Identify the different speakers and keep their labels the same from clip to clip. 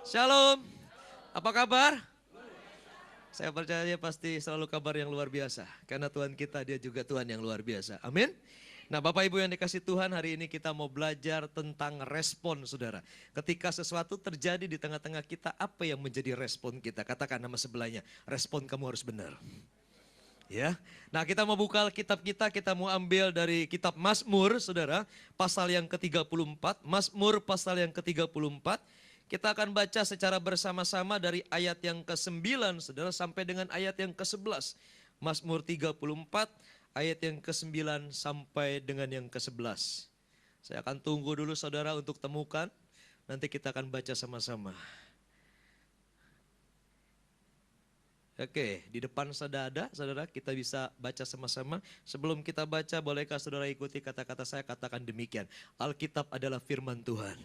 Speaker 1: Shalom, apa kabar? Saya percaya pasti selalu kabar yang luar biasa. Karena Tuhan kita, dia juga Tuhan yang luar biasa. Amin. Nah Bapak Ibu yang dikasih Tuhan, hari ini kita mau belajar tentang respon saudara. Ketika sesuatu terjadi di tengah-tengah kita, apa yang menjadi respon kita? Katakan nama sebelahnya, respon kamu harus benar. Ya, nah kita mau buka kitab kita mau ambil dari kitab Mazmur saudara, pasal yang ke-34, Mazmur pasal yang ke-34. Kita akan baca secara bersama-sama dari ayat yang ke-9 saudara sampai dengan ayat yang ke-11. Mazmur 34 ayat yang ke-9 sampai dengan yang ke-11. Saya akan tunggu dulu saudara untuk temukan, nanti kita akan baca sama-sama. Oke, di depan sudah ada, saudara, kita bisa baca sama-sama. Sebelum kita baca, bolehkah saudara ikuti kata-kata saya, katakan demikian. Alkitab adalah firman Tuhan.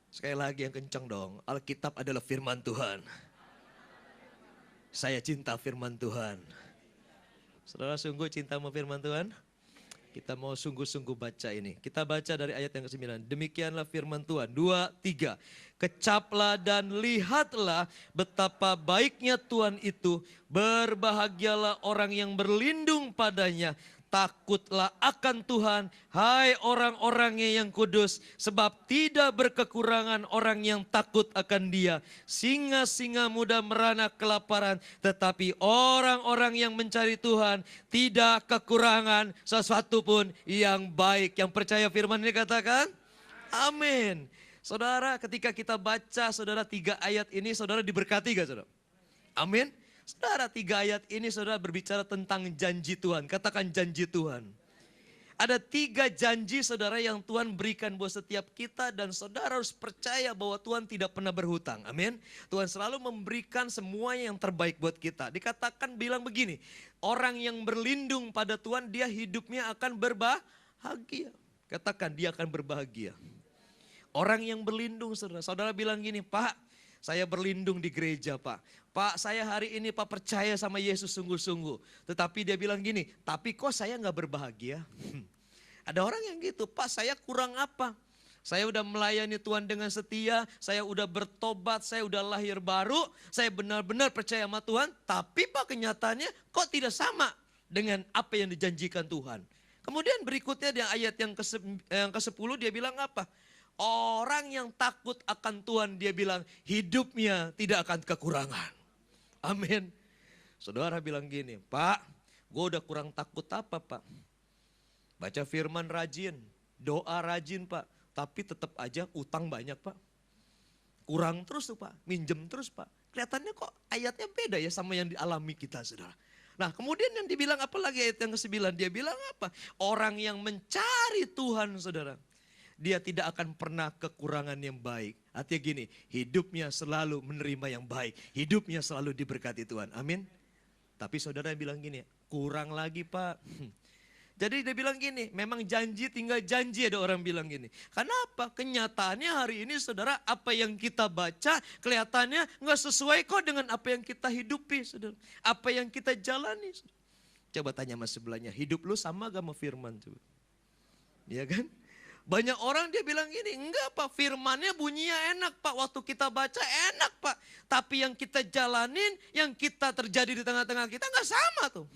Speaker 1: Sekali lagi yang kencang dong, Alkitab adalah firman Tuhan. Saya cinta firman Tuhan. Saudara sungguh cinta sama firman Tuhan? Kita mau sungguh-sungguh baca ini. Kita baca dari ayat yang ke-9. Demikianlah firman Tuhan. 2, 3. Kecaplah dan lihatlah betapa baiknya Tuhan itu. Berbahagialah orang yang berlindung padanya. Takutlah akan Tuhan, hai orang-orangnya yang kudus. Sebab tidak berkekurangan orang yang takut akan Dia. Singa-singa muda merana kelaparan, tetapi orang-orang yang mencari Tuhan tidak kekurangan sesuatu pun yang baik. Yang percaya firman ini katakan, amin. Saudara, ketika kita baca saudara 3 ayat ini, saudara diberkati gak saudara? Amin. Saudara 3 ayat ini saudara berbicara tentang janji Tuhan. Katakan janji Tuhan. Ada 3 janji saudara yang Tuhan berikan buat setiap kita. Dan saudara harus percaya bahwa Tuhan tidak pernah berhutang. Amin. Tuhan selalu memberikan semua yang terbaik buat kita. Dikatakan bilang begini. Orang yang berlindung pada Tuhan dia hidupnya akan berbahagia. Katakan dia akan berbahagia. Orang yang berlindung saudara. Saudara bilang gini, Pak saya berlindung di gereja Pak. Pak saya hari ini Pak percaya sama Yesus sungguh-sungguh. Tetapi dia bilang gini, tapi kok saya gak berbahagia? Ada orang yang gitu, Pak saya kurang apa? Saya udah melayani Tuhan dengan setia, saya udah bertobat, saya udah lahir baru, saya benar-benar percaya sama Tuhan. Tapi Pak kenyataannya kok tidak sama dengan apa yang dijanjikan Tuhan. Kemudian berikutnya di ayat yang ke-10 dia bilang apa? Orang yang takut akan Tuhan dia bilang hidupnya tidak akan kekurangan. Amin. Saudara bilang gini, Pak gue udah kurang takut apa Pak? Baca firman rajin, doa rajin Pak. Tapi tetap aja utang banyak Pak. Kurang terus tuh Pak, minjem terus Pak. Kelihatannya kok ayatnya beda ya sama yang dialami kita saudara. Nah kemudian yang dibilang apa lagi ayat yang ke-9? Dia bilang apa? Orang yang mencari Tuhan saudara. Dia tidak akan pernah kekurangan yang baik. Artinya gini, hidupnya selalu menerima yang baik. Hidupnya selalu diberkati Tuhan. Amin. Tapi saudara bilang gini, kurang lagi Pak. Jadi dia bilang gini, memang janji tinggal janji ada orang bilang gini. Kenapa? Kenyataannya hari ini saudara apa yang kita baca kelihatannya nggak sesuai kok dengan apa yang kita hidupi saudara. Apa yang kita jalani. Coba tanya sama sebelahnya, hidup lu sama gak sama firman coba? Iya kan? Banyak orang dia bilang gini, enggak Pak firmannya bunyinya enak Pak. Waktu kita baca enak Pak. Tapi yang kita jalanin, yang kita terjadi di tengah-tengah kita enggak sama tuh.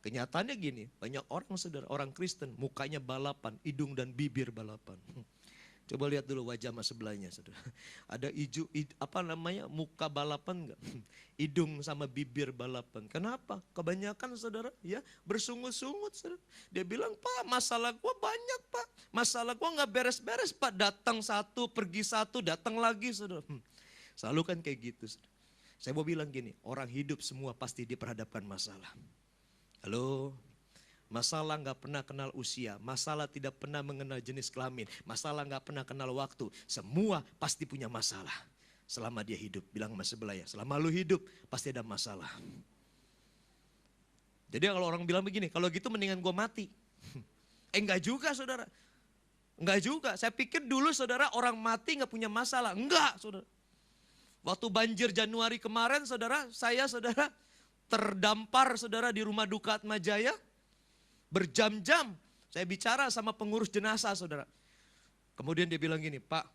Speaker 1: Kenyataannya gini, banyak orang saudara, orang Kristen mukanya balapan, hidung dan bibir balapan. Coba lihat dulu wajah mas sebelahnya saudara. Ada muka balapan enggak? Hidung sama bibir balapan. Kenapa? Kebanyakan saudara ya bersungut-sungut saudara. Dia bilang Pak masalah gua banyak Pak. Masalah gua enggak beres-beres Pak. Datang satu, pergi satu, datang lagi saudara. Selalu kan kayak gitu saudara. Saya mau bilang gini, orang hidup semua pasti diperhadapkan masalah. Halo? Masalah gak pernah kenal usia, masalah tidak pernah mengenal jenis kelamin, masalah gak pernah kenal waktu. Semua pasti punya masalah selama dia hidup. Bilang sama sebelahnya, selama lu hidup pasti ada masalah. Jadi kalau orang bilang begini, kalau gitu mendingan gue mati. Enggak juga saudara. Enggak juga, saya pikir dulu saudara orang mati gak punya masalah. Enggak saudara. Waktu banjir Januari kemarin saudara, saya saudara terdampar saudara di rumah duka Atmajaya. Berjam-jam saya bicara sama pengurus jenazah saudara. Kemudian dia bilang gini, Pak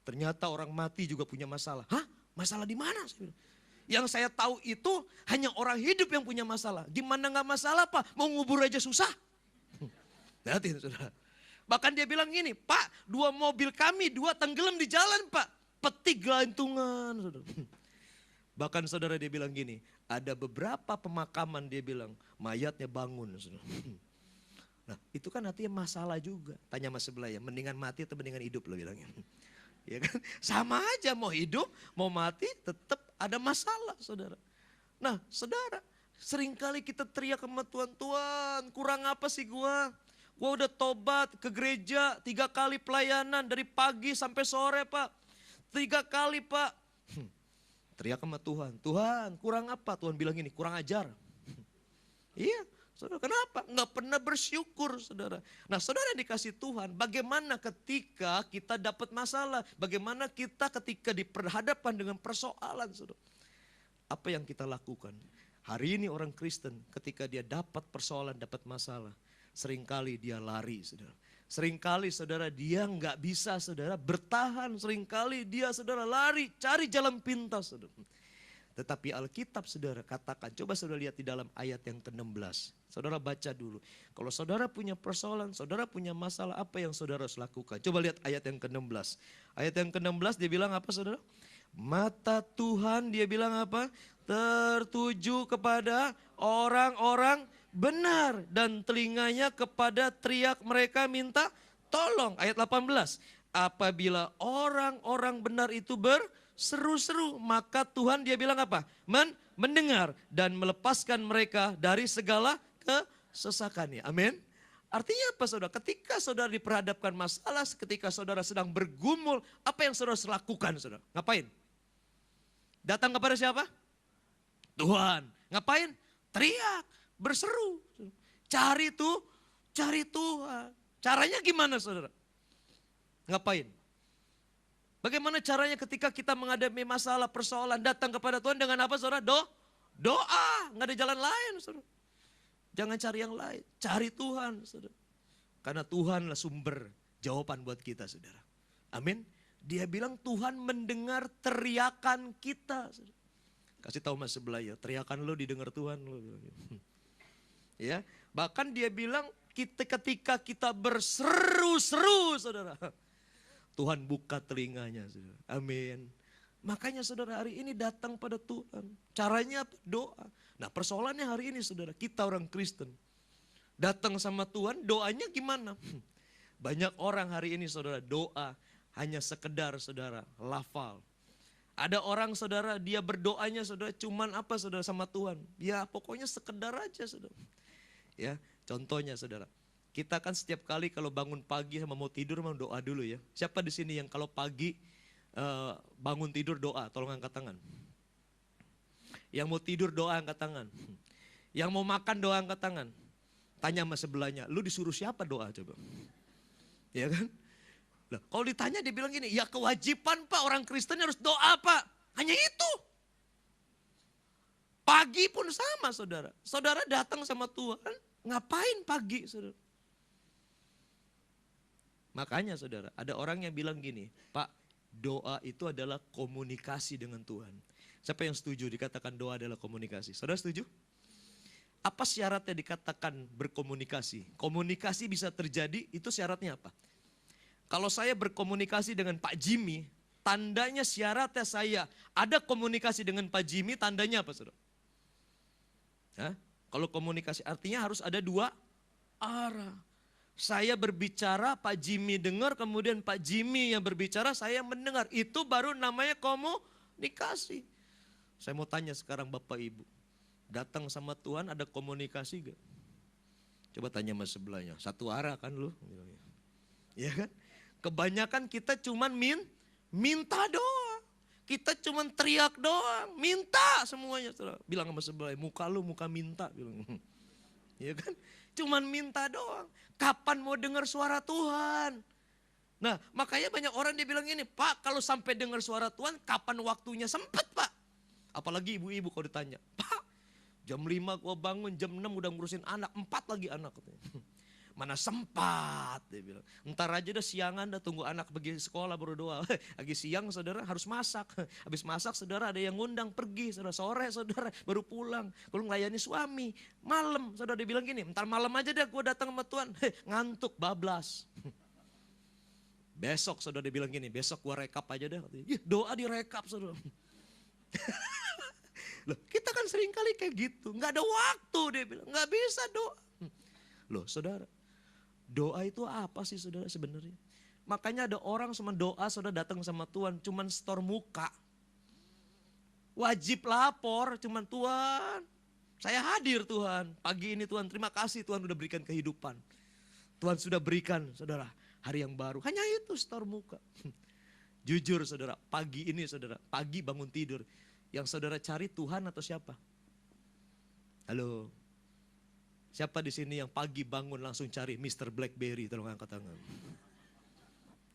Speaker 1: Ternyata orang mati juga punya masalah. Hah? Masalah di mana? Yang saya tahu itu hanya orang hidup yang punya masalah. Gimana nggak masalah Pak? Mau ngubur aja susah. Lihatin saudara. Bahkan dia bilang gini, Pak 2 mobil kami 2 tenggelam di jalan Pak. Peti gelantungan. Saudara. Bahkan saudara dia bilang gini, ada beberapa pemakaman dia bilang mayatnya bangun. Saudara. Nah itu kan artinya masalah juga. Tanya mas sebelah ya, mendingan mati atau mendingan hidup lo bilangnya. Ya kan? Sama aja mau hidup, mau mati tetap ada masalah saudara. Nah saudara, seringkali kita teriak sama Tuhan, Tuhan kurang apa sih gua? Gua udah tobat ke gereja 3 kali pelayanan dari pagi sampai sore Pak. 3 kali Pak. Teriak sama Tuhan, Tuhan kurang apa? Tuhan bilang gini, kurang ajar. Iya. Saudara, kenapa? Nggak pernah bersyukur, saudara. Nah, saudara dikasih Tuhan, bagaimana ketika kita dapat masalah? Bagaimana kita ketika diperhadapkan dengan persoalan, saudara? Apa yang kita lakukan? Hari ini orang Kristen ketika dia dapat persoalan, dapat masalah, seringkali dia lari, saudara. Seringkali saudara dia nggak bisa, saudara, bertahan. Seringkali dia, saudara, lari, cari jalan pintas, saudara. Tetapi Alkitab saudara katakan, coba saudara lihat di dalam ayat yang ke-16. Saudara baca dulu. Kalau saudara punya persoalan, saudara punya masalah, apa yang saudara harus lakukan? Coba lihat ayat yang ke-16. Ayat yang ke-16 dia bilang apa saudara? Mata Tuhan dia bilang apa? Tertuju kepada orang-orang benar. Dan telinganya kepada teriak mereka minta tolong. Ayat 18. Apabila orang-orang benar itu berseru-seru, maka Tuhan dia bilang apa? Mendengar dan melepaskan mereka dari segala kesesakannya. Amin. Artinya apa saudara? Ketika saudara diperhadapkan masalah, ketika saudara sedang bergumul, apa yang saudara harus lakukan saudara? Ngapain? Datang kepada siapa? Tuhan. Ngapain? Teriak, berseru. Cari Tuhan. Caranya gimana saudara? Ngapain? Bagaimana caranya ketika kita menghadapi masalah, persoalan, datang kepada Tuhan dengan apa saudara? Doa, nggak ada jalan lain saudara. Jangan cari yang lain, cari Tuhan saudara. Karena Tuhanlah sumber jawaban buat kita saudara. Amin. Dia bilang Tuhan mendengar teriakan kita. Saudara. Kasih tahu mas sebelah ya, teriakan lo didengar Tuhan lo. Ya, bahkan dia bilang ketika kita berseru-seru saudara. Tuhan buka telinganya saudara. Amin. Makanya saudara hari ini datang pada Tuhan. Caranya doa. Nah persoalannya hari ini saudara, kita orang Kristen. Datang sama Tuhan doanya gimana? Banyak orang hari ini saudara doa hanya sekedar saudara lafal. Ada orang saudara dia berdoanya saudara cuman apa saudara sama Tuhan. Ya pokoknya sekedar aja saudara. Ya contohnya saudara. Kita kan setiap kali kalau bangun pagi sama mau tidur mau doa dulu ya. Siapa di sini yang kalau pagi bangun tidur doa? Tolong angkat tangan. Yang mau tidur doa angkat tangan. Yang mau makan doa angkat tangan. Tanya sama sebelahnya, lu disuruh siapa doa coba? Ya kan? Loh, kalau ditanya dia bilang gini, ya kewajiban Pak orang Kristen harus doa Pak. Hanya itu. Pagi pun sama saudara. Saudara datang sama Tuhan, ngapain pagi saudara? Makanya saudara, ada orang yang bilang gini, Pak doa itu adalah komunikasi dengan Tuhan. Siapa yang setuju dikatakan doa adalah komunikasi? Saudara setuju? Apa syaratnya dikatakan berkomunikasi? Komunikasi bisa terjadi, itu syaratnya apa? Kalau saya berkomunikasi dengan Pak Jimmy, tandanya syaratnya saya ada komunikasi dengan Pak Jimmy, tandanya apa saudara? Hah? Kalau komunikasi artinya harus ada 2 arah. Saya berbicara, Pak Jimmy dengar, kemudian Pak Jimmy yang berbicara, saya mendengar. Itu baru namanya komunikasi. Saya mau tanya sekarang Bapak Ibu, datang sama Tuhan ada komunikasi gak? Coba tanya sama sebelahnya, satu arah kan lu? Ya kan? Kebanyakan kita cuman minta doang. Kita cuman teriak doang, minta semuanya. Bilang sama sebelahnya, muka lu muka minta. Bilang. Ya kan? Cuman minta doang. Kapan mau dengar suara Tuhan? Nah makanya banyak orang dia bilang gini, Pak kalau sampai dengar suara Tuhan kapan waktunya? Sempet Pak. Apalagi ibu-ibu kalau ditanya, Pak jam 5 gua bangun, jam 6 udah ngurusin anak, 4 lagi anak. Mana sempat, dia bilang. Ntar aja dah siangan dah tunggu anak pergi sekolah baru doa. Lagi siang saudara harus masak. Habis masak saudara ada yang ngundang pergi. Saudara sore saudara baru pulang. Kalau melayani suami. Malam saudara dia bilang gini, ntar malam aja deh gue datang sama Tuhan. Ngantuk bablas. Besok saudara dia bilang gini, besok gue rekap aja deh. Doa direkap saudara. Loh, kita kan sering kali kayak gitu. Gak ada waktu dia bilang, gak bisa doa. Loh saudara, doa itu apa sih saudara sebenarnya? Makanya ada orang sama doa saudara datang sama Tuhan cuman setor muka. Wajib lapor cuman Tuhan, saya hadir Tuhan. Pagi ini Tuhan terima kasih Tuhan udah berikan kehidupan. Tuhan sudah berikan saudara hari yang baru. Hanya itu setor muka. Jujur saudara, pagi ini saudara, pagi bangun tidur. Yang saudara cari Tuhan atau siapa? Halo. Siapa di sini yang pagi bangun langsung cari Mr. Blackberry? Tolong angkat tangan.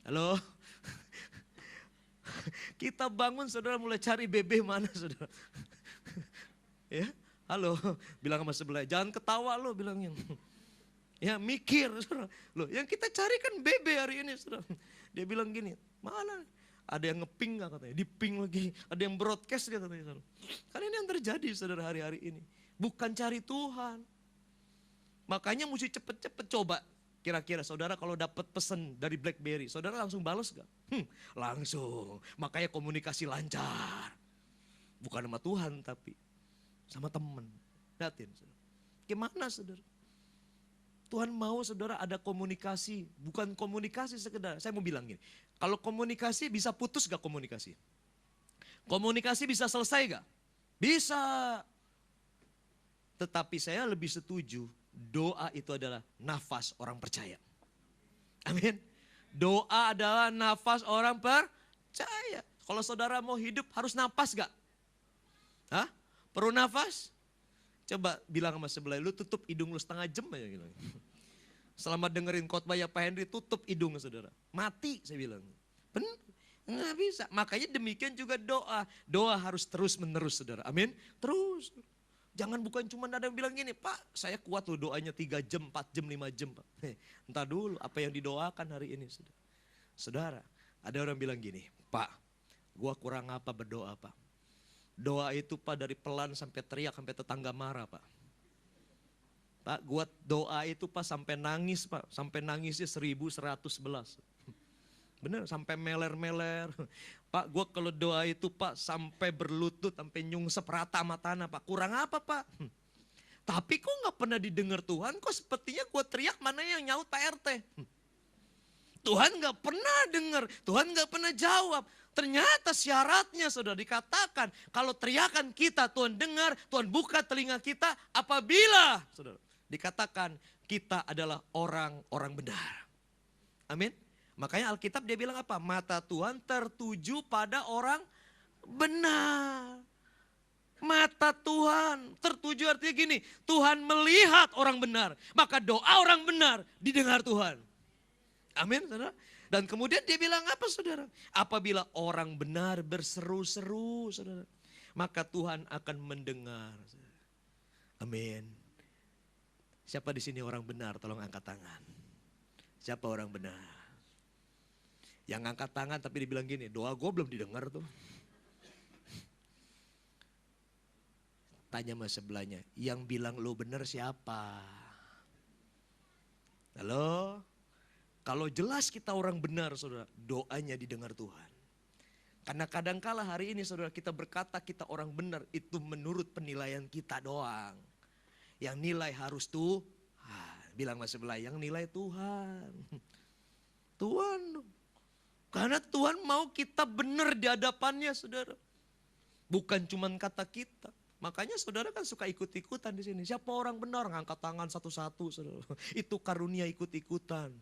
Speaker 1: Halo? Kita bangun saudara mulai cari bebe mana saudara. Ya, halo, bilang sama sebelah, jangan ketawa lo bilangnya. Ya mikir saudara. Loh, yang kita cari kan bebe hari ini saudara. Dia bilang gini, mana? Ada yang ngeping gak katanya, diping lagi. Ada yang broadcast dia katanya saudara. Karena ini yang terjadi saudara hari-hari ini. Bukan cari Tuhan. Makanya mesti cepet-cepet coba. Kira-kira saudara kalau dapat pesan dari BlackBerry, saudara langsung balas gak? Langsung. Makanya komunikasi lancar. Bukan sama Tuhan tapi sama teman. Lihatin saudara. Gimana saudara? Tuhan mau saudara ada komunikasi. Bukan komunikasi sekedar. Saya mau bilang gini. Kalau komunikasi bisa putus gak komunikasi? Komunikasi bisa selesai gak? Bisa. Tetapi saya lebih setuju. Doa itu adalah nafas orang percaya. Amin. Doa adalah nafas orang percaya. Kalau saudara mau hidup harus nafas gak? Hah? Perlu nafas? Coba bilang sama sebelah, lu tutup hidung lu setengah jam aja. Gitu. Selama dengerin khotbah ya Pak Henry, tutup hidung saudara. Mati saya bilang. Benar, nggak bisa. Makanya demikian juga doa. Doa harus terus menerus saudara. Amin. Terus. Jangan bukan cuma ada yang bilang gini, Pak saya kuat loh doanya 3 jam, 4 jam, 5 jam Pak. Entar dulu apa yang didoakan hari ini. Saudara, ada orang bilang gini, Pak gua kurang apa berdoa Pak. Doa itu Pak dari pelan sampai teriak, sampai tetangga marah Pak. Pak gua doa itu Pak sampai nangis Pak, sampai nangisnya 1111. Bener, sampai meler-meler. Pak, gue kalau doa itu Pak sampai berlutut, sampai nyungsep rata sama tanah Pak. Kurang apa Pak? Tapi kok gak pernah didengar Tuhan? Kok sepertinya gue teriak mana yang nyaut Pak RT? Tuhan gak pernah dengar, Tuhan gak pernah jawab. Ternyata syaratnya sudah dikatakan. Kalau teriakan kita Tuhan dengar, Tuhan buka telinga kita apabila saudara, dikatakan kita adalah orang-orang benar. Amin. Makanya Alkitab dia bilang apa? Mata Tuhan tertuju pada orang benar. Mata Tuhan tertuju artinya gini, Tuhan melihat orang benar. Maka doa orang benar didengar Tuhan. Amin saudara. Dan kemudian dia bilang apa saudara? Apabila orang benar berseru-seru saudara. Maka Tuhan akan mendengar. Saudara. Amin. Siapa di sini orang benar? Tolong angkat tangan. Siapa orang benar? Yang angkat tangan tapi dibilang gini, doa gue belum didengar tuh. Tanya sama sebelahnya, yang bilang lo benar siapa? Halo? Kalau jelas kita orang benar saudara, doanya didengar Tuhan. Karena kadangkala hari ini saudara kita berkata kita orang benar, itu menurut penilaian kita doang. Yang nilai harus Tuhan. Bilang sama sebelah, yang nilai Tuhan. Tuhan dong. Karena Tuhan mau kita benar di hadapannya saudara. Bukan cuma kata kita. Makanya saudara kan suka ikut-ikutan di sini. Siapa orang benar ngangkat tangan satu-satu saudara. Itu karunia ikut-ikutan.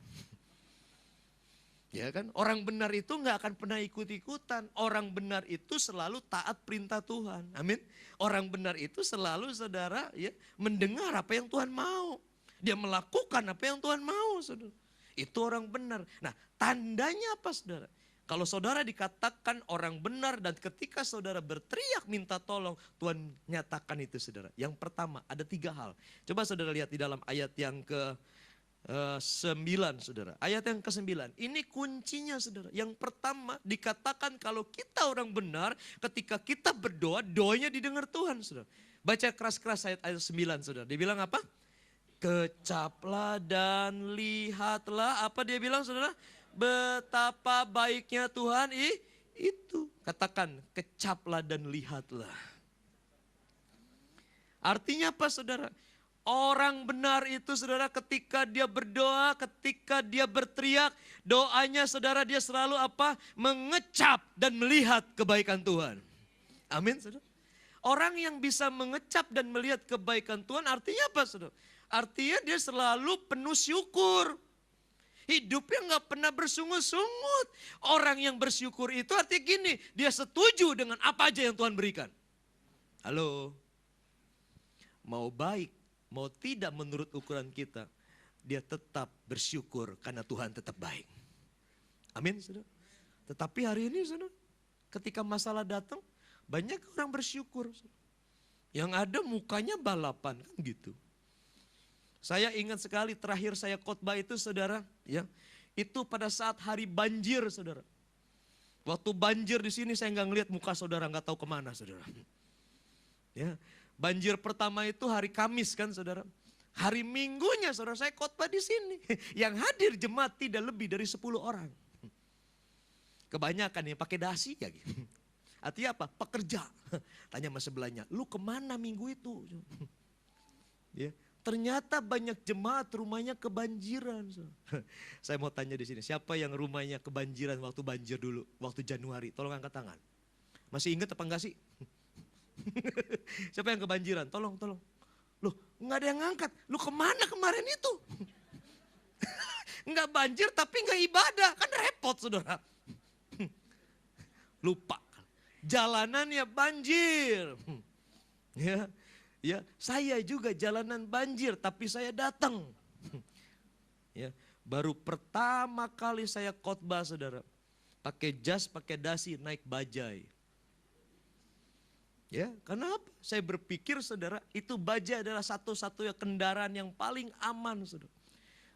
Speaker 1: Ya kan, orang benar itu gak akan pernah ikut-ikutan. Orang benar itu selalu taat perintah Tuhan. Amin. Orang benar itu selalu saudara ya mendengar apa yang Tuhan mau. Dia melakukan apa yang Tuhan mau saudara. Itu orang benar. Nah tandanya apa saudara? Kalau saudara dikatakan orang benar dan ketika saudara berteriak minta tolong, Tuhan nyatakan itu saudara. Yang pertama ada 3 hal. Coba saudara lihat di dalam ayat yang 9, saudara. Ayat yang ke-9. Ini kuncinya, saudara. Yang pertama dikatakan kalau kita orang benar, ketika kita berdoa, doanya didengar Tuhan, saudara. Baca keras-keras ayat 9, saudara. Dia bilang apa? Kecaplah dan lihatlah. Apa dia bilang, saudara? Betapa baiknya Tuhan itu. Katakan, kecaplah dan lihatlah. Artinya apa, saudara? Orang benar itu, saudara, ketika dia berdoa, ketika dia berteriak, doanya, saudara, dia selalu apa? Mengecap dan melihat kebaikan Tuhan. Amin, saudara. Orang yang bisa mengecap dan melihat kebaikan Tuhan artinya apa, saudara? Artinya dia selalu penuh syukur. Hidupnya gak pernah bersungut-sungut. Orang yang bersyukur itu artinya gini, dia setuju dengan apa aja yang Tuhan berikan. Halo. Mau baik, mau tidak menurut ukuran kita, dia tetap bersyukur karena Tuhan tetap baik. Amin, saudara. Tetapi hari ini, saudara, ketika masalah datang, banyak orang bersyukur. Saudara. Yang ada mukanya balapan, kan gitu. Saya ingat sekali terakhir saya khotbah itu, saudara, ya, itu pada saat hari banjir, saudara. Waktu banjir di sini saya nggak ngelihat muka saudara, nggak tahu kemana, saudara. Ya. Banjir pertama itu hari Kamis kan, saudara. Hari Minggunya, saudara, saya khotbah di sini. Yang hadir jemaat tidak lebih dari 10 orang. Kebanyakan yang pakai dasi ya gitu. Artinya apa? Pekerja. Tanya sama sebelahnya, lu kemana minggu itu? Ya. Ternyata banyak jemaat rumahnya kebanjiran. Saya mau tanya di sini, siapa yang rumahnya kebanjiran waktu banjir dulu? Waktu Januari, tolong angkat tangan. Masih ingat apa enggak sih? Siapa yang kebanjiran? Tolong. Loh, nggak ada yang ngangkat. Lu kemana kemarin itu? Nggak banjir tapi nggak ibadah. Kan repot, saudara. Lupa. Jalanannya banjir. Ya, saya juga jalanan banjir tapi saya datang. Ya, baru pertama kali saya khotbah, saudara. Pakai jas, pakai dasi, naik bajai. Ya, karena apa? Saya berpikir, saudara, itu bajai adalah satu-satunya kendaraan yang paling aman, saudara.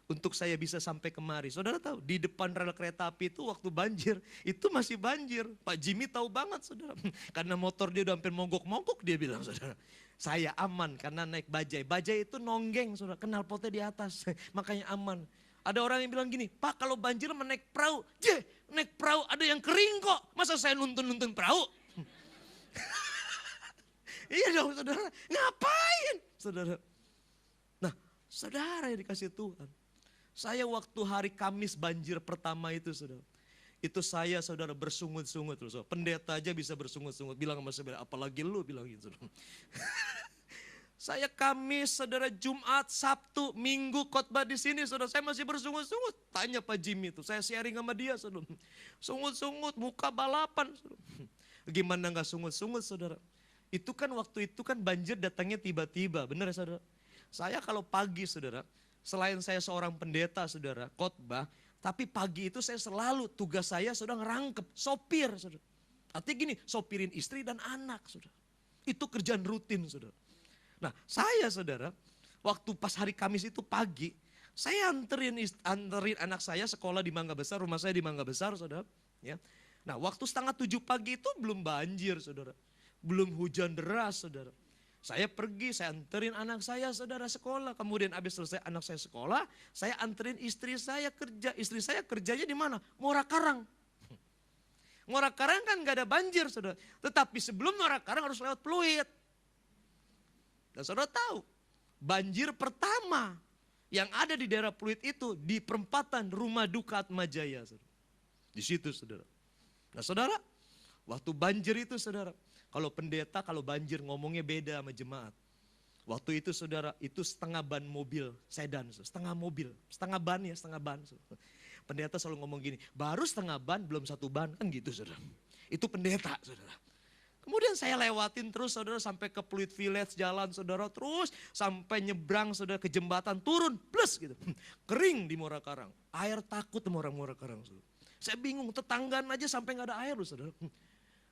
Speaker 1: Untuk saya bisa sampai kemari. Saudara tahu, di depan rel kereta api itu waktu banjir, itu masih banjir. Pak Jimmy tahu banget, saudara. Karena motor dia udah hampir mogok-mogok, dia bilang, saudara. Saya aman karena naik bajai. Bajai itu nonggeng, saudara, knalpotnya di atas. Makanya aman. Ada orang yang bilang gini, Pak kalau banjir menaik perahu. Naik perahu ada yang kering kok. Masa saya nuntun perahu? Iya dong, saudara. Ngapain, saudara? Nah, saudara yang dikasih Tuhan. Saya waktu hari Kamis banjir pertama itu, saudara. Itu saya, saudara, bersungut-sungut. Saudara. Pendeta aja bisa bersungut-sungut. Bilang sama saudara, apalagi lu bilang gitu. Saudara. Saya Kamis, saudara, Jumat, Sabtu, Minggu khotbah di sini, saudara. Saya masih bersungut-sungut. Tanya Pak Jimmy itu, saya sharing sama dia, saudara. Sungut-sungut, muka balapan, saudara. Gimana gak sungut-sungut, saudara? Itu kan waktu itu kan banjir datangnya tiba-tiba, benar ya, saudara? Saya kalau pagi, saudara, selain saya seorang pendeta, saudara, khotbah, tapi pagi itu saya selalu tugas saya, saudara, ngerangkep, sopir, saudara. Artinya gini, sopirin istri dan anak, saudara. Itu kerjaan rutin, saudara. Nah, saya, saudara, waktu pas hari Kamis itu pagi, saya anterin anak saya sekolah di Mangga Besar, rumah saya di Mangga Besar, saudara. Ya. Nah, waktu 6:30 pagi itu belum banjir, saudara. Belum hujan deras, saudara. Saya pergi, saya anterin anak saya, saudara, sekolah. Kemudian habis selesai anak saya sekolah, saya anterin istri saya kerja. Istri saya kerjanya di mana? Muara Karang. Muara Karang kan gak ada banjir, saudara. Tetapi sebelum Muara Karang harus lewat Pluit. Dan saudara tahu, banjir pertama yang ada di daerah Pluit itu di perempatan Rumah Duka Atmajaya, saudara. Di situ, saudara. Nah, saudara, waktu banjir itu, saudara, kalau pendeta, kalau banjir ngomongnya beda sama jemaat. Waktu itu, saudara, itu setengah ban mobil sedan, setengah mobil, setengah ban ya, setengah ban. Saudara. Pendeta selalu ngomong gini, baru setengah ban, belum satu ban, kan gitu, saudara. Itu pendeta, saudara. Kemudian saya lewatin terus, saudara, sampai ke Pluit Village jalan, saudara, terus sampai nyebrang, saudara, ke jembatan, turun, plus gitu. Kering di Muara Karang. Air takut sama orang Muara Karang, saudara. Saya bingung, tetanggaan aja sampai gak ada air, saudara.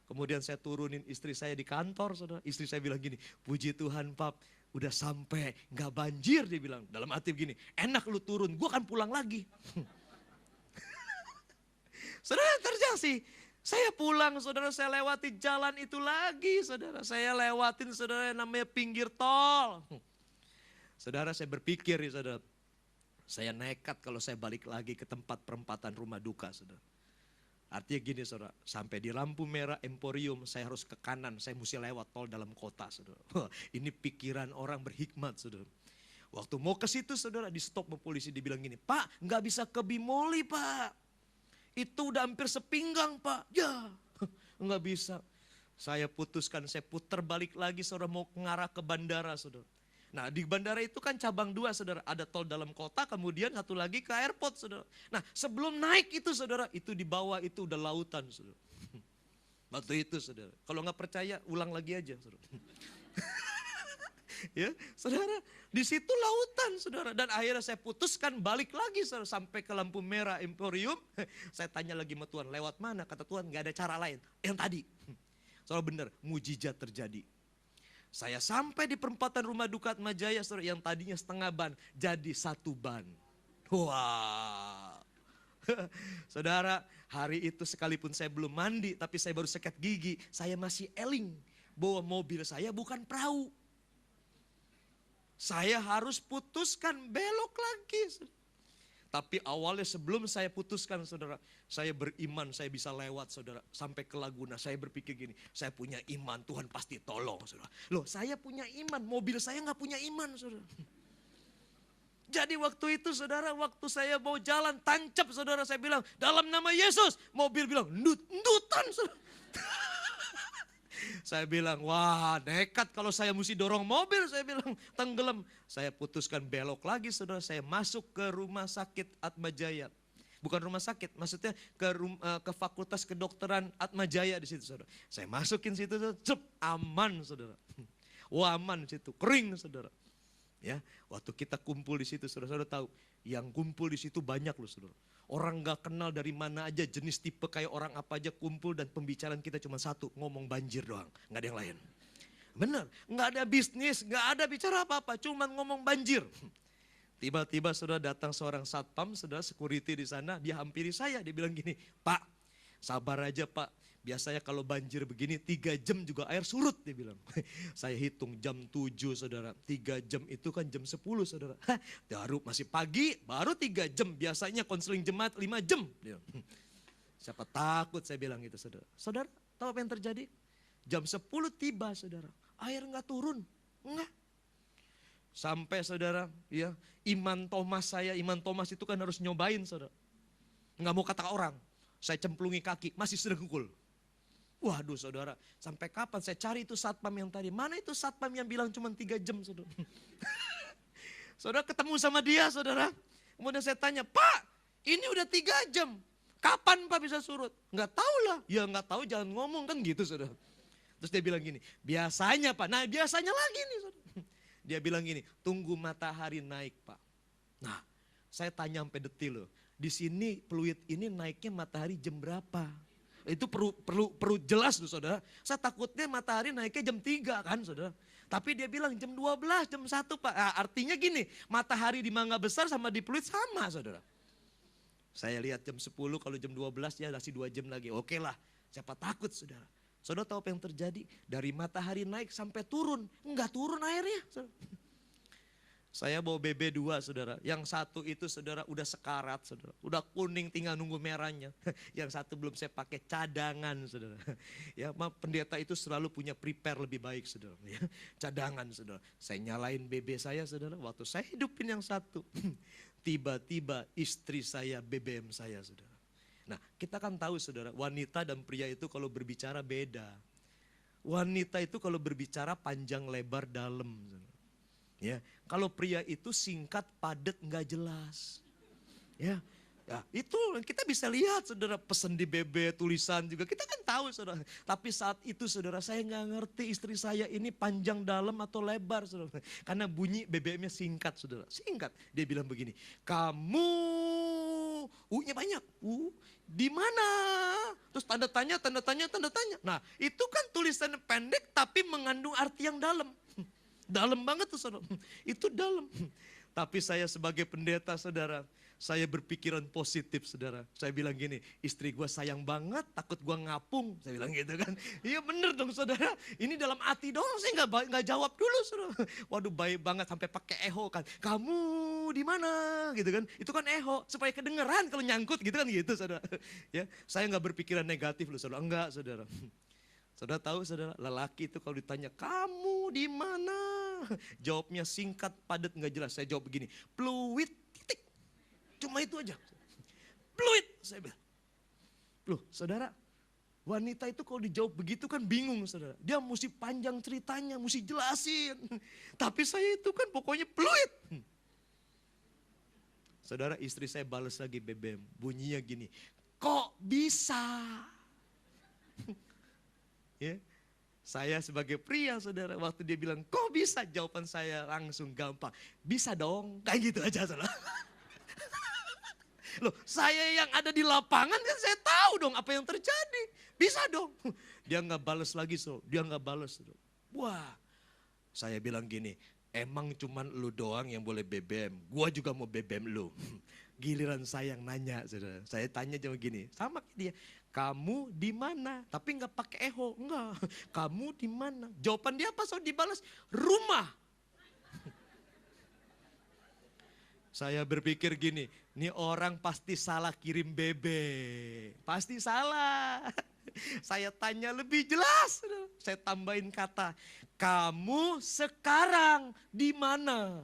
Speaker 1: Kemudian saya turunin istri saya di kantor, saudara. Istri saya bilang gini, puji Tuhan, Pap, udah sampai, nggak banjir dia bilang. Dalam hati begini, enak lu turun, gue akan pulang lagi. Saudara terjadi, saya pulang saudara, saya lewati jalan itu lagi saudara. Saya lewatin saudara yang namanya pinggir tol. Saudara saya berpikir ya saudara, saya nekat kalau saya balik lagi ke tempat perempatan rumah duka saudara. Artinya gini saudara, sampai di lampu merah Emporium saya harus ke kanan, saya mesti lewat tol dalam kota saudara. Ini pikiran orang berhikmat saudara. Waktu mau ke situ saudara, di stop sama polisi, dibilang gini, Pak nggak bisa ke Bimoli Pak. Itu udah hampir sepinggang Pak. Ya nggak bisa. Saya putuskan, saya putar balik lagi saudara, mau ngarah ke bandara saudara. Nah di bandara itu kan cabang 2 saudara, ada tol dalam kota kemudian satu lagi ke airport saudara. Nah sebelum naik itu saudara, itu di bawah itu udah lautan saudara. Waktu itu saudara, kalau nggak percaya ulang lagi aja saudara. Ya saudara, di situ lautan saudara, dan akhirnya saya putuskan balik lagi saudara, sampai ke lampu merah Emporium. Saya tanya lagi sama Tuhan, lewat mana? Kata Tuhan nggak ada cara lain, yang tadi. Soalnya benar, mujizat terjadi. Saya sampai di perempatan rumah duka Atmajaya saudara, yang tadinya setengah ban jadi 1 ban. Wah. Saudara, hari itu sekalipun saya belum mandi, tapi saya baru sikat gigi, saya masih eling bahwa mobil saya bukan perahu. Saya harus putuskan belok lagi. Tapi awalnya sebelum saya putuskan saudara, saya beriman saya bisa lewat saudara, sampai ke Laguna. Saya berpikir gini, saya punya iman, Tuhan pasti tolong saudara. Loh saya punya iman, mobil saya gak punya iman saudara. Jadi waktu itu saudara, waktu saya mau jalan tancap saudara, saya bilang dalam nama Yesus. Mobil bilang ndutan saudara. Saya bilang, wah nekat kalau saya mesti dorong mobil, saya bilang tenggelam. Saya putuskan belok lagi saudara, saya masuk ke rumah sakit Atmajaya. Bukan rumah sakit, maksudnya ke fakultas kedokteran Atmajaya di situ saudara. Saya masukin situ, aman saudara. Wah aman situ, kering saudara. Ya, waktu kita kumpul di situ saudara tahu, yang kumpul di situ banyak loh saudara. Orang gak kenal dari mana aja, jenis tipe kayak orang apa aja kumpul, dan pembicaraan kita cuma satu, ngomong banjir doang, gak ada yang lain. Benar, gak ada bisnis, gak ada bicara apa-apa, cuma ngomong banjir. Tiba-tiba saudara datang seorang satpam, saudara security di sana, dia hampiri saya, dia bilang gini, Pak sabar aja Pak, biasanya kalau banjir begini 3 jam juga air surut, dia bilang. Saya hitung jam 7 saudara, 3 jam itu kan jam 10 saudara. Baru masih pagi, baru 3 jam, biasanya konseling jemaat 5 jam. Siapa takut saya bilang gitu saudara. Saudara tahu apa yang terjadi? Jam 10 tiba saudara, air nggak turun, enggak. Sampai saudara, ya Iman Thomas itu kan harus nyobain saudara. Nggak mau kata orang, saya cemplungi kaki, masih sedengkul. Waduh saudara, sampai kapan saya cari itu satpam yang tadi. Mana itu satpam yang bilang cuma 3 jam saudara. Saudara ketemu sama dia saudara. Kemudian saya tanya, Pak ini udah 3 jam. Kapan Pak bisa surut? Nggak tahu lah. Ya nggak tahu jangan ngomong kan gitu saudara. Terus dia bilang gini, biasanya Pak. Nah biasanya lagi nih saudara. Dia bilang gini, tunggu matahari naik Pak. Nah saya tanya sampai detil loh. Di sini Pluit ini naiknya matahari jam berapa? Itu perlu jelas tuh saudara. Saya takutnya matahari naiknya jam 3 kan saudara. Tapi dia bilang jam 12, jam 1 Pak. Nah, artinya gini, matahari di Mangga Besar sama di Pluit sama saudara. Saya lihat jam 10, kalau jam 12 ya masih 2 jam lagi. Oke lah, siapa takut saudara. Saudara tahu apa yang terjadi? Dari matahari naik sampai turun, enggak turun airnya. Saudara. Saya bawa BB2 saudara, yang satu itu saudara udah sekarat saudara, udah kuning tinggal nunggu merahnya. Yang satu belum saya pakai, cadangan saudara. Ya pendeta itu selalu punya prepare lebih baik saudara. Ya, cadangan saudara, saya nyalain BB saya saudara, waktu saya hidupin yang satu. Tiba-tiba istri saya BBM saya saudara. Nah kita kan tahu saudara, wanita dan pria itu kalau berbicara beda. Wanita itu kalau berbicara panjang lebar dalam saudara. Ya, kalau pria itu singkat, padat, nggak jelas. Ya, itu kita bisa lihat saudara, pesan di BB, tulisan juga kita kan tahu saudara. Tapi saat itu saudara saya nggak ngerti istri saya ini panjang dalam atau lebar saudara. Karena bunyi BBM-nya singkat saudara, singkat. Dia bilang begini, kamu U-nya banyak, di mana? Terus tanda tanya, tanda tanya, tanda tanya. Nah itu kan tulisan pendek tapi mengandung arti yang dalam. Dalam banget tuh saudara. Itu dalam. Tapi saya sebagai pendeta saudara, saya berpikiran positif saudara. Saya bilang gini, istri gue sayang banget, takut gue ngapung. Saya bilang gitu kan. Iya bener dong saudara. Ini dalam hati dong, saya nggak jawab dulu saudara. Waduh baik banget sampai pakai eho kan. Kamu di mana gitu kan. Itu kan eho supaya kedengeran kalau nyangkut gitu kan gitu saudara. Ya, saya nggak berpikiran negatif loh saudara. Enggak saudara. Saudara tahu saudara, lelaki itu kalau ditanya, kamu di mana? Jawabnya singkat, padat, nggak jelas. Saya jawab begini, fluid, titik. Cuma itu aja. Fluid, saya bilang. Loh saudara, wanita itu kalau dijawab begitu kan bingung saudara. Dia mesti panjang ceritanya, mesti jelasin. Tapi saya itu kan pokoknya fluid. Saudara, istri saya balas lagi BBM, bunyinya gini, kok bisa? Ya, saya sebagai pria saudara, waktu dia bilang kok bisa, jawaban saya langsung gampang, bisa dong, kayak gitu aja saudara. Loh saya yang ada di lapangan kan saya tahu dong apa yang terjadi, bisa dong. Dia nggak balas lagi saudara, dia nggak balas saudara. Wah, saya bilang gini, emang cuman lu doang yang boleh BBM, gua juga mau BBM lu. Giliran saya yang nanya saudara, saya tanya cuma gini, sama dia. Kamu di mana? Tapi nggak pakai eho, enggak. Kamu di mana? Jawaban dia apa? So dibalas, rumah. Saya berpikir gini, ini orang pasti salah kirim bebek. Pasti salah. Saya tanya lebih jelas. Saya tambahin kata, kamu sekarang di mana?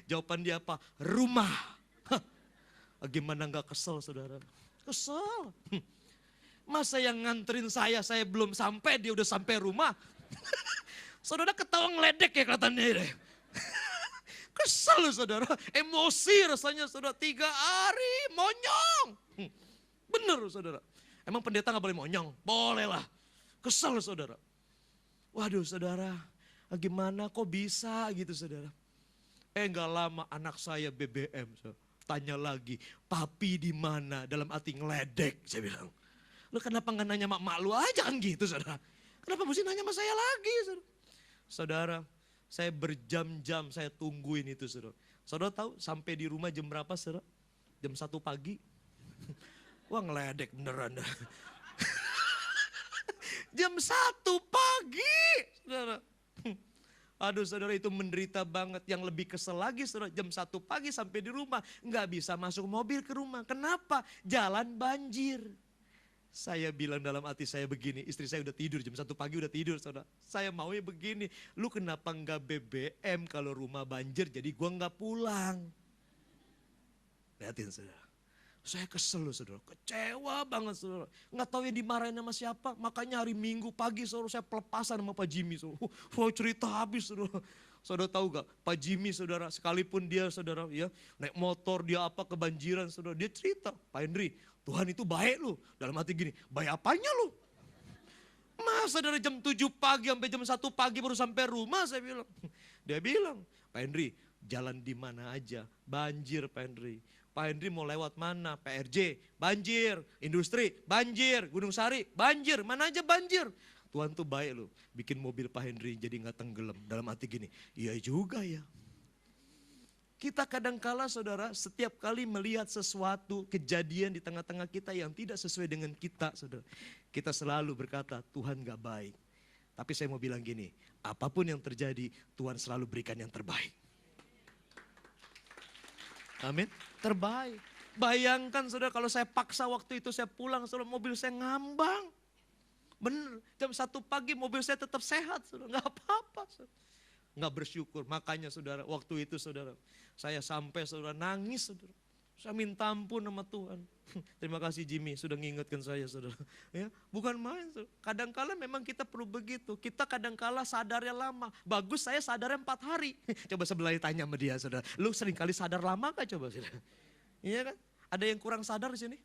Speaker 1: Jawaban dia apa? Rumah. Gimana nggak kesel saudara? Kesel. Masa yang nganterin saya belum sampai, dia udah sampai rumah. Saudara ketawa ngeledek ya kelihatannya deh. Kesel saudara, emosi rasanya saudara, 3 hari monyong. Bener saudara, emang pendeta gak boleh monyong? Boleh lah, kesel saudara. Waduh saudara, gimana kok bisa gitu saudara. Gak lama anak saya BBM, saudara. Tanya lagi, papi di mana? Dalam hati ngeledek, saya bilang. Lu kenapa gak nanya mak lu aja kan gitu saudara. Kenapa mesti nanya sama saya lagi saudara. Saudara, saya berjam-jam saya tungguin itu saudara. Saudara tahu sampai di rumah jam berapa saudara? Jam 1 pagi. Wah ngeledek beneran. Jam 1 pagi saudara. Aduh saudara itu menderita banget. Yang lebih kesel lagi saudara, jam 1 pagi sampai di rumah. Nggak bisa masuk mobil ke rumah. Kenapa? Jalan banjir. Saya bilang dalam hati saya begini, istri saya udah tidur, jam 1 pagi udah tidur saudara. Saya maunya begini, lu kenapa nggak BBM kalau rumah banjir jadi gua nggak pulang. Lihatin saudara, saya kesel loh saudara, kecewa banget saudara. Nggak tahu yang dimarahin sama siapa, makanya hari Minggu pagi saudara saya pelepasan sama Pak Jimmy saudara. Wah cerita habis saudara. Saudara tahu gak, Pak Jimmy saudara, sekalipun dia saudara ya naik motor dia apa kebanjiran saudara, dia cerita, Pak Henry, Tuhan itu baik lu. Dalam hati gini, baik apanya lu? Masa dari jam 7 pagi sampai jam 1 pagi baru sampai rumah saya bilang. Dia bilang, Pak Henry jalan di mana aja, banjir Pak Henry. Pak Henry mau lewat mana? PRJ, banjir. Industri, banjir. Gunung Sari, banjir. Mana aja banjir. Tuhan tuh baik loh, bikin mobil Pak Henry jadi gak tenggelam. Dalam hati gini, iya juga ya. Kita kadangkala saudara, setiap kali melihat sesuatu kejadian di tengah-tengah kita yang tidak sesuai dengan kita saudara. Kita selalu berkata, Tuhan gak baik. Tapi saya mau bilang gini, apapun yang terjadi, Tuhan selalu berikan yang terbaik. Amin, terbaik. Bayangkan saudara, kalau saya paksa waktu itu saya pulang, saudara, mobil saya ngambang. Bener, jam 1 pagi mobil saya tetap sehat, saudara, gak apa-apa. Gak bersyukur, makanya saudara, waktu itu saudara, saya sampai saudara nangis saudara. Saya minta ampun sama Tuhan. Terima kasih Jimmy sudah mengingatkan saya saudara. Ya, bukan main saudara. Kadangkala memang kita perlu begitu. Kita kadangkala sadarnya lama. Bagus saya sadarnya 4 hari. Coba sebelah tanya sama dia saudara. Lu sering kali sadar lama gak coba saudara? Iya kan? Ada yang kurang sadar di sini?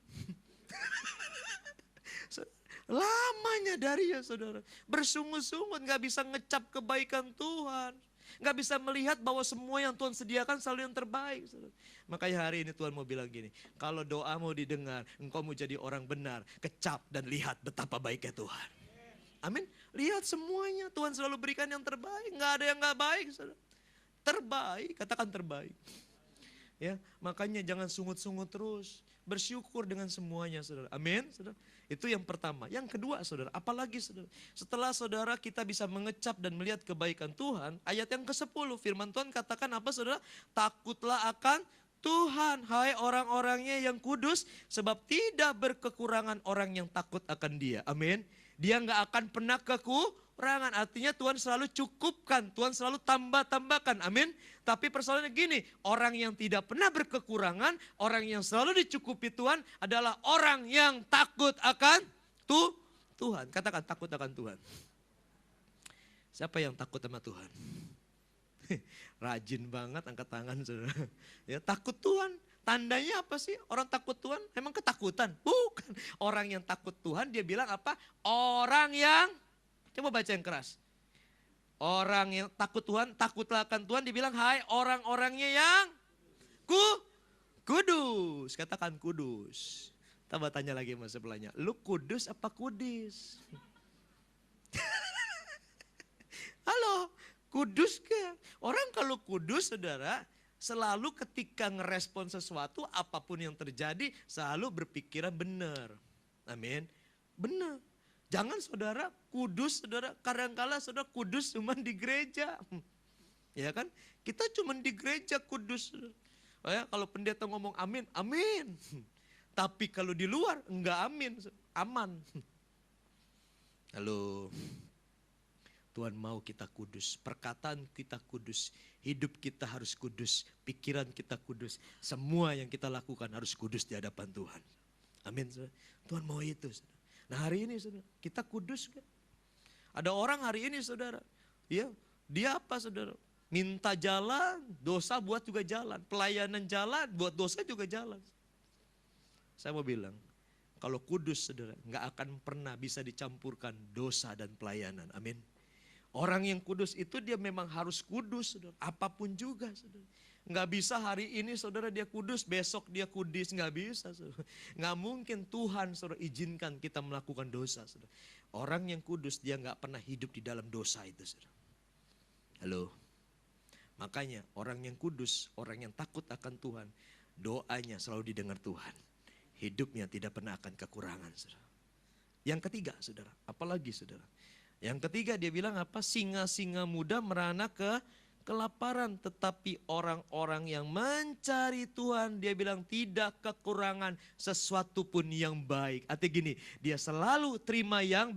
Speaker 1: Lamanya dari ya saudara. Bersungut-sungut gak bisa ngecap kebaikan Tuhan. Gak bisa melihat bahwa semua yang Tuhan sediakan selalu yang terbaik. Saudara. Makanya hari ini Tuhan mau bilang gini. Kalau doa mau didengar, engkau mau jadi orang benar. Kecap dan lihat betapa baiknya Tuhan. Amin. Lihat semuanya, Tuhan selalu berikan yang terbaik. Nggak ada yang nggak baik, saudara. Terbaik, katakan terbaik. Ya, makanya jangan sungut-sungut terus. Bersyukur dengan semuanya, saudara. Amin, saudara. Itu yang pertama. Yang kedua, saudara, apalagi saudara. Setelah saudara kita bisa mengecap dan melihat kebaikan Tuhan, ayat yang ke-10, firman Tuhan katakan apa, saudara? Takutlah akan Tuhan, hai orang-orangnya yang kudus, sebab tidak berkekurangan orang yang takut akan Dia. Amin. Dia nggak akan pernah kekurangan. Artinya Tuhan selalu cukupkan, Tuhan selalu tambah-tambahkan. Amin. Tapi persoalannya gini, orang yang tidak pernah berkekurangan, orang yang selalu dicukupi Tuhan adalah orang yang takut akan Tuhan. Katakan takut akan Tuhan. Siapa yang takut sama Tuhan? Rajin banget angkat tangan, saudara. Ya, takut Tuhan. Tandanya apa sih? Orang takut Tuhan emang ketakutan? Bukan. Orang yang takut Tuhan dia bilang apa? Orang yang, coba baca yang keras. Orang yang takut Tuhan, takutlah akan Tuhan, dibilang hai orang-orangnya yang kudus. Katakan kudus. Coba tanya lagi sama sebelahnya, lu kudus apa kudis? Halo, kudus ke? Orang kalau kudus, saudara, selalu ketika ngerespon sesuatu, apapun yang terjadi, selalu berpikiran benar. Amin. Benar. Jangan saudara kudus, saudara, kadang-kala saudara kudus cuma di gereja. Ya kan? Kita cuma di gereja kudus. Oh ya, kalau pendeta ngomong amin, amin. Tapi kalau di luar enggak amin, aman. Halo. Tuhan mau kita kudus, perkataan kita kudus, hidup kita harus kudus, pikiran kita kudus. Semua yang kita lakukan harus kudus di hadapan Tuhan. Amin. Saudara. Tuhan mau itu. Saudara. Nah hari ini saudara, kita kudus kan? Ada orang hari ini saudara, ya dia apa saudara? Minta jalan, dosa buat juga jalan. Pelayanan jalan, buat dosa juga jalan. Saya mau bilang, kalau kudus saudara, nggak akan pernah bisa dicampurkan dosa dan pelayanan. Amin. Orang yang kudus itu dia memang harus kudus, saudara. Apapun juga, saudara. Nggak bisa hari ini saudara dia kudus, besok dia kudis, nggak bisa, saudara. Nggak mungkin Tuhan saudara izinkan kita melakukan dosa, saudara. Orang yang kudus dia nggak pernah hidup di dalam dosa itu, saudara. Halo. Makanya orang yang kudus, orang yang takut akan Tuhan, doanya selalu didengar Tuhan. Hidupnya tidak pernah akan kekurangan, saudara. Yang ketiga, saudara, apalagi saudara? Yang ketiga dia bilang apa? Singa-singa muda merana kelaparan. Tetapi orang-orang yang mencari Tuhan dia bilang tidak kekurangan sesuatu pun yang baik. Artinya gini, dia selalu terima yang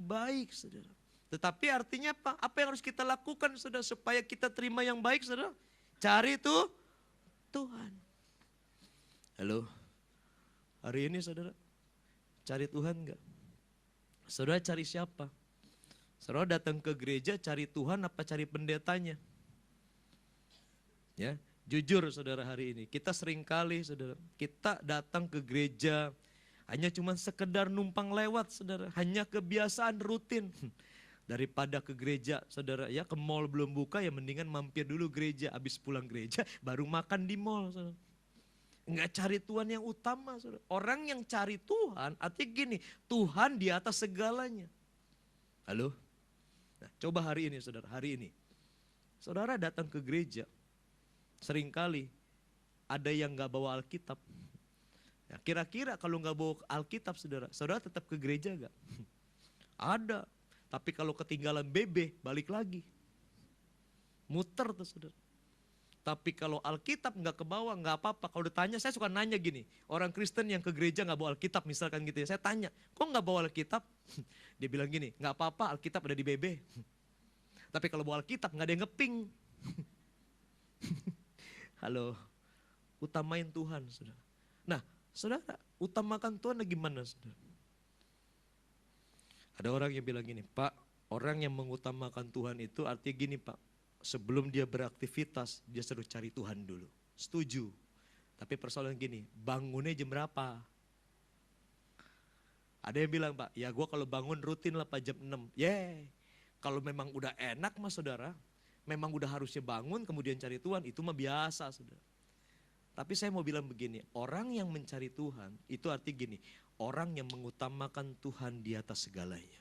Speaker 1: baik, saudara. Tetapi artinya apa? Apa yang harus kita lakukan, saudara, supaya kita terima yang baik, saudara? Cari Tuhan. Halo, hari ini saudara, cari Tuhan enggak? Saudara cari siapa? Saudara datang ke gereja cari Tuhan apa cari pendetanya? Ya, jujur saudara hari ini, kita seringkali saudara, kita datang ke gereja hanya cuma sekedar numpang lewat saudara, hanya kebiasaan rutin. Daripada ke gereja saudara, ya ke mall belum buka ya mendingan mampir dulu gereja, habis pulang gereja baru makan di mall saudara. Enggak cari Tuhan yang utama saudara. Orang yang cari Tuhan artinya gini, Tuhan di atas segalanya. Halo? Nah, coba hari ini saudara, hari ini. Saudara datang ke gereja, seringkali ada yang gak bawa Alkitab. Ya, kira-kira kalau gak bawa Alkitab saudara, saudara tetap ke gereja gak? Ada, tapi kalau ketinggalan BB, balik lagi. Muter tuh saudara. Tapi kalau Alkitab gak kebawa, gak apa-apa. Kalau ditanya, saya suka nanya gini, orang Kristen yang ke gereja gak bawa Alkitab misalkan gitu ya. Saya tanya, kok gak bawa Alkitab? Dia bilang gini, gak apa-apa Alkitab ada di BB. Tapi kalau bawa Alkitab gak ada yang ngeping. Halo, utamain Tuhan saudara. Nah saudara, utamakan Tuhan gimana saudara? Ada orang yang bilang gini, Pak, orang yang mengutamakan Tuhan itu artinya gini Pak. Sebelum dia beraktivitas, dia suruh cari Tuhan dulu. Setuju. Tapi persoalan gini, bangunnya jam berapa? Ada yang bilang Pak, ya gue kalau bangun rutin lah Pak jam 6. Kalau memang udah enak mas saudara, memang udah harusnya bangun kemudian cari Tuhan, itu mah biasa saudara. Tapi saya mau bilang begini, orang yang mencari Tuhan itu arti gini, orang yang mengutamakan Tuhan di atas segalanya.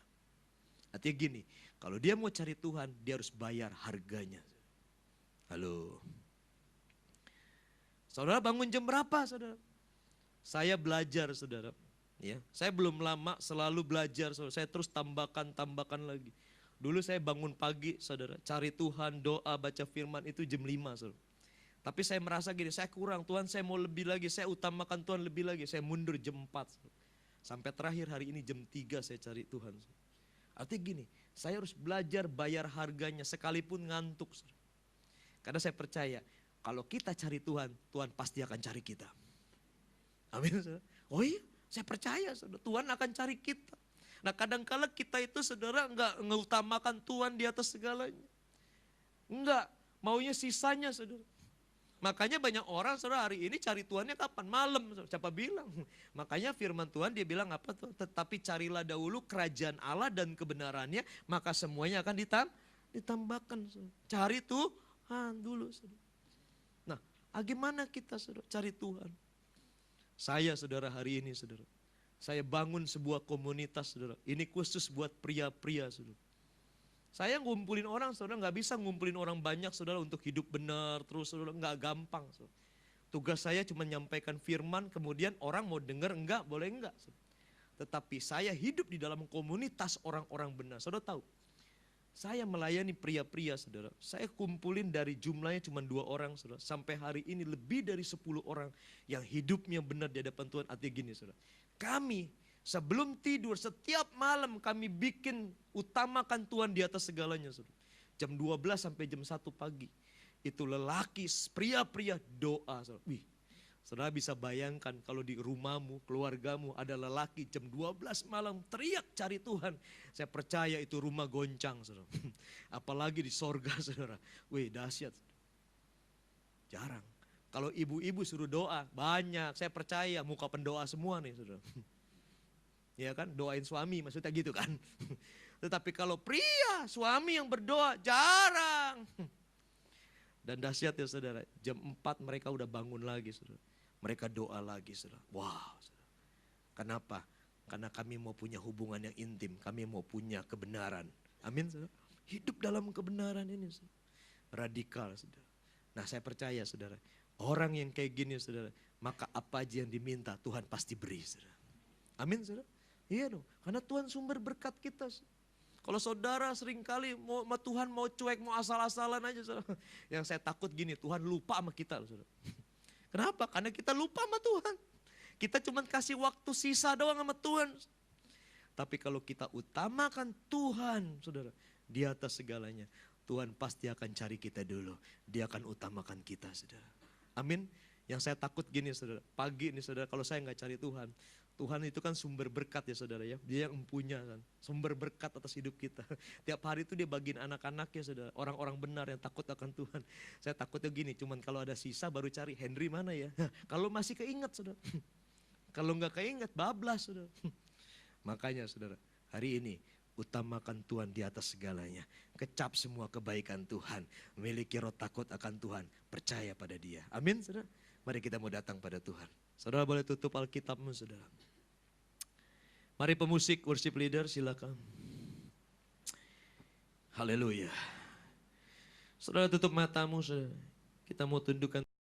Speaker 1: Artinya gini, kalau dia mau cari Tuhan, dia harus bayar harganya. Halo. Saudara bangun jam berapa, saudara? Saya belajar, saudara. Ya, saya belum lama selalu belajar, saudara. Saya terus tambahkan lagi. Dulu saya bangun pagi, saudara, cari Tuhan, doa, baca firman itu jam 5, saudara. Tapi saya merasa gini, saya kurang, Tuhan saya mau lebih lagi, saya utamakan Tuhan lebih lagi. Saya mundur jam 4, saudara. Sampai terakhir hari ini jam 3 saya cari Tuhan, saudara. Artinya gini, saya harus belajar bayar harganya sekalipun ngantuk, saudara. Karena saya percaya, kalau kita cari Tuhan, Tuhan pasti akan cari kita. Amin, saudara. Oh iya, saya percaya, saudara, Tuhan akan cari kita. Nah kadang-kala kita itu, saudara, enggak mengutamakan Tuhan di atas segalanya. Enggak, maunya sisanya, saudara. Makanya banyak orang, saudara, hari ini cari Tuhannya kapan? Malam, saudara. Siapa bilang? Makanya firman Tuhan dia bilang apa tuh? Tetapi carilah dahulu kerajaan Allah dan kebenarannya, maka semuanya akan ditambahkan, saudara. Cari Tuhan dulu, saudara. Nah, bagaimana kita, saudara, cari Tuhan? Saya, saudara, hari ini, saudara, saya bangun sebuah komunitas, saudara. Ini khusus buat pria-pria, saudara. Saya ngumpulin orang, saudara, nggak bisa ngumpulin orang banyak, saudara, untuk hidup benar terus, saudara, nggak gampang, saudara. Tugas saya cuma nyampaikan firman, kemudian orang mau dengar enggak, boleh enggak, saudara. Tetapi saya hidup di dalam komunitas orang-orang benar, saudara tahu. Saya melayani pria-pria, saudara. Saya kumpulin dari jumlahnya cuma 2 orang, saudara. Sampai hari ini lebih dari 10 orang yang hidupnya benar di hadapan Tuhan. Artinya gini, saudara. Kami sebelum tidur setiap malam kami bikin utamakan Tuhan di atas segalanya, saudara. Jam 12 sampai jam 1 pagi. Itu lelaki, pria-pria doa, saudara. Wih, saudara bisa bayangkan kalau di rumahmu, keluargamu ada lelaki jam 12 malam teriak cari Tuhan. Saya percaya itu rumah goncang, saudara. Apalagi di sorga, saudara. Wih, dahsyat. Jarang. Kalau ibu-ibu suruh doa, banyak. Saya percaya muka pendoa semua nih, saudara. Ya kan, doain suami maksudnya gitu kan. Tetapi kalau pria, suami yang berdoa, jarang. Dan dahsyat ya, saudara, jam 4 mereka udah bangun lagi, saudara. Mereka doa lagi, saudara. Wow, saudara. Kenapa? Karena kami mau punya hubungan yang intim, kami mau punya kebenaran. Amin, saudara. Hidup dalam kebenaran ini, saudara. Radikal, saudara. Nah, saya percaya, saudara, orang yang kayak gini, saudara, maka apa aja yang diminta Tuhan pasti beri, saudara. Amin, saudara. Iya dong, karena Tuhan sumber berkat kita. Kalau saudara seringkali mau Tuhan mau cuek, mau asal-asalan aja, saudara. Yang saya takut gini, Tuhan lupa sama kita, saudara. Kenapa? Karena kita lupa sama Tuhan. Kita cuma kasih waktu sisa doang sama Tuhan. Tapi kalau kita utamakan Tuhan, saudara, di atas segalanya, Tuhan pasti akan cari kita dulu. Dia akan utamakan kita, saudara. Amin. Yang saya takut gini, saudara. Pagi ini, saudara, kalau saya nggak cari Tuhan, Tuhan itu kan sumber berkat ya, saudara ya. Dia yang punya kan, sumber berkat atas hidup kita. Tiap hari itu dia bagiin anak-anaknya, saudara. Orang-orang benar yang takut akan Tuhan. Saya takutnya gini, cuman kalau ada sisa baru cari Henry mana ya. Kalau masih keinget, saudara. Kalau nggak keinget, bablas, saudara. Makanya, saudara, hari ini utamakan Tuhan di atas segalanya. Kecap semua kebaikan Tuhan. Memiliki roh takut akan Tuhan. Percaya pada Dia. Amin, saudara. Mari kita mau datang pada Tuhan. Saudara boleh tutup Alkitabmu, saudara. Mari pemusik, worship leader, silakan. Haleluya. Saudara tutup matamu, saudara. Kita mau tundukkan